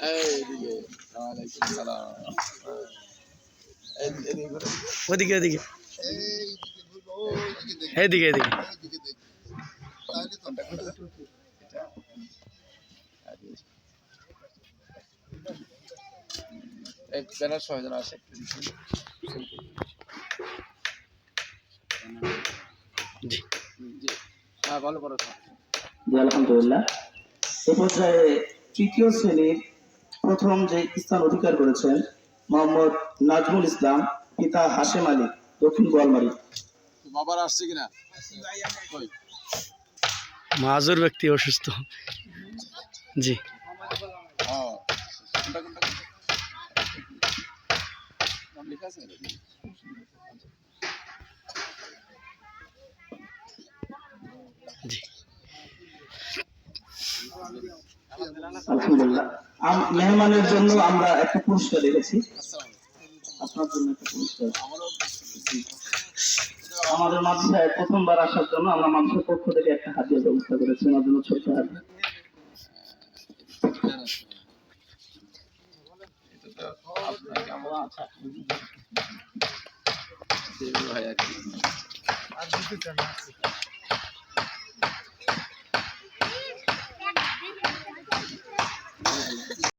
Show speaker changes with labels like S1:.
S1: এইদিকে ওয়ালাইকুম সালাম। এদিকে ঘুরে।
S2: ওদিকে ওদিকে এইদিকে এদিকে
S1: কোনটা কোনটা? এটা। এই ব্যানার সহ যেন আসে একটু দিচ্ছি।
S2: জি
S1: জি। হ্যাঁ ভালো বড়
S3: জি আলহামদুলিল্লাহ। এ পর্যায়ে তৃতীয় শ্রেণীর প্রথম যে স্থান অধিকার করেছেন মোহাম্মদ নাজমুল ইসলাম, পিতা হাশেম আলী, দক্ষিণ গোয়ালমারী।
S1: বাবার আসছে কিনা? কই?
S2: মাজুর ব্যক্তি অসুস্থ। জি
S1: হ্যাঁ। কোনটা কোনটা? নাম লেখা আছে নাকি?
S2: জি
S3: আলহামদুলিল্লাহ। মেহমানের জন্য আমরা একটা পুরস্কার রেখেছি, আপনার জন্য একটা পুরস্কার। আমাদের মাদ্রাসায় প্রথমবার আসার জন্য আমরা মাদ্রাসার পক্ষ থেকে একটা হাতিয়ার ব্যবস্থা করেছি, আমার জন্য ছোট্ট হাতিয়া।
S1: ভাই আর কি